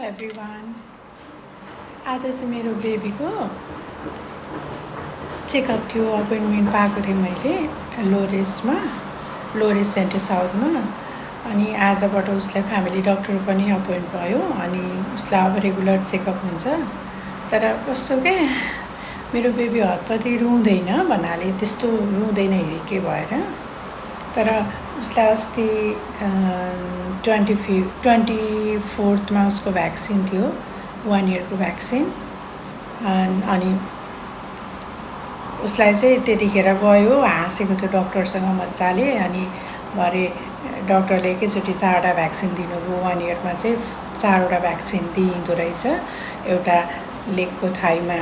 Everyone. आज चाहिँ मेरो बेबीको चेकअप थियो, अपोइन्टमेन्ट पाएको थिएँ मैले लोरेस सेन्टर साउथमा। अनि आजबाट उसलाई फ्यामिली डक्टर पनि अपोइन्ट भयो अनि उसलाई अब रेगुलर चेकअप हुन्छ। तर कस्तो के मेरो बेबी हतपति रुँदैन भन्नाले त्यस्तो रुँदैन हिरिके भएर। तर उसलाई अस्ति 24मा उसको भ्याक्सिन थियो, 1 इयरको भ्याक्सिन। अनि उसलाई चाहिँ त्यतिखेर गयो, हाँसेको थियो डक्टरसँग मजाले। अनि भरे डक्टरले एकैचोटि 4वटा भ्याक्सिन दिनुभयो। 1 इयरमा चाहिँ 4वटा भ्याक्सिन दिइँदो रहेछ। एउटा लेगको थाइमा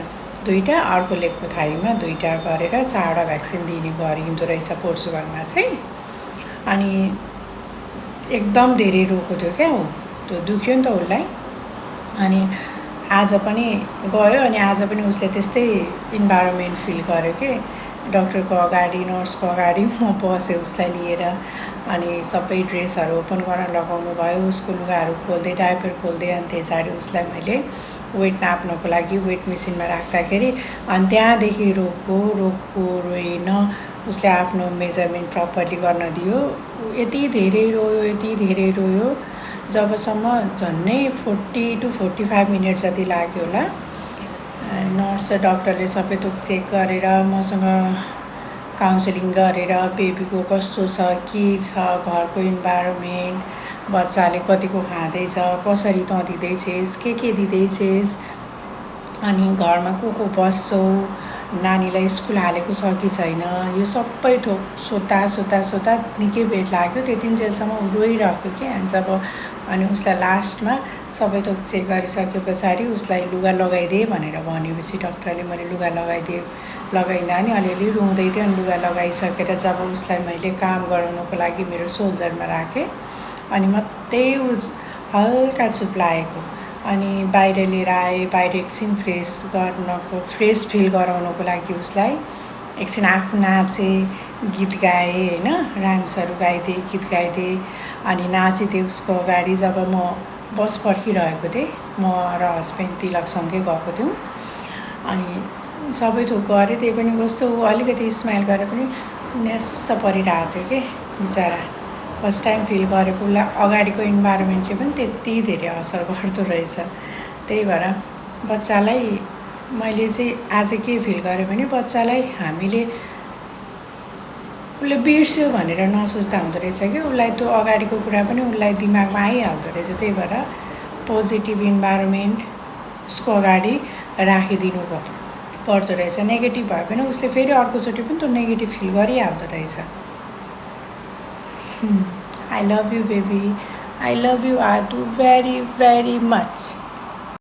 2टा, अर्को लेगको थाइमा 2टा गरेर 4वटा भ्याक्सिन दिने गरिँदो रहेछ पोर्चुगलमा चाहिँ। अनि एकदम धेरै रोएको थियो क्या, त्यो दुख्यो नि त उसलाई। अनि आज पनि गयो अनि आज पनि उसले त्यस्तै इन्भाइरोमेन्ट फिल गर्यो कि डक्टरको अगाडि, नर्सको अगाडि म बसेँ उसलाई लिएर। अनि सबै ड्रेसहरू ओपन गर्न लगाउनु भयो, उसको लुगाहरू खोल्दै डायपर खोल्दै। अनि त्यसरी उसलाई मैले वेट नाप्नको लागि वेट मेसिनमा राख्दाखेरि अनि त्यहाँदेखि रोएन। उसले आफ्नो मेजरमेन्ट प्रपरली गर्न दियो। यति धेरै रोयो जबसम्म झन्नै 40 to 45 मिनट जति लाग्यो होला। नर्स र डक्टरले सबै थोक चेक गरेर मसँग काउन्सिलिङ गरेर बेबीको कस्तो छ, के छ, घरको इन्भाइरोमेन्ट, बच्चाले कतिको खाँदैछ, कसरी तँ दिँदैछेस्, के दिँदैछेस्, अनि घरमा को बस्छौ, नानीलाई स्कुल हालेको छ कि छैन, यो सबै थोक सोद्धा निकै बेर लाग्यो। त्यतिन्जेलसम्म रोइरहेको कि। अनि उसलाई लास्टमा सबै थोक चेक गरिसके पछाडि उसलाई लुगा लगाइदिए भनेर भनेपछि डक्टरले मैले लुगा लगाइदिँदा नि अलिअलि रुँदै थियो। अनि लुगा लगाइसकेर जब उसलाई मैले काम गराउनको लागि मेरो सोल्जरमा राखेँ अनि मात्रै हल्का चुप लागेको। अनि बाहिर लिएर आएँ, बाहिर एकछिन फ्रेस फिल गराउनको लागि उसलाई एकछिन आफू नाचेँ, गीत गाएँ होइन, राइम्सहरू गाइदिएँ, गीत गाइदिएँ। अनि नाचिदिएँ उसको अगाडि। जब म बस पर्खिरहेको थिएँ, म र हस्बेन्ड तिलकसँगै गएको थियौँ। अनि सबै थोक गरेँ, त्यही पनि कस्तो अलिकति स्माइल गरेर पनि न्यास्स परिरहेको थियो कि बिचरा। फर्स्ट टाइम फिल गरेको उसलाई अगाडिको इन्भाइरोमेन्टले पनि त्यति धेरै असर गर्दो रहेछ। त्यही भएर बच्चालाई मैले चाहिँ आज के फिल गरेँ भने बच्चालाई हामीले उसले बिर्स्यो भनेर नसोच्दा हुँदो रहेछ कि उसलाई त्यो अगाडिको कुरा पनि उसलाई दिमागमा आइहाल्दो रहेछ। त्यही भएर पोजिटिभ इन्भाइरोमेन्ट उसको अगाडि राखिदिनु पर्दो रहेछ। नेगेटिभ भयो भने उसले फेरि अर्कोचोटि पनि त्यो नेगेटिभ फिल गरिहाल्दो रहेछ। I love you baby, I love you Adu very very much.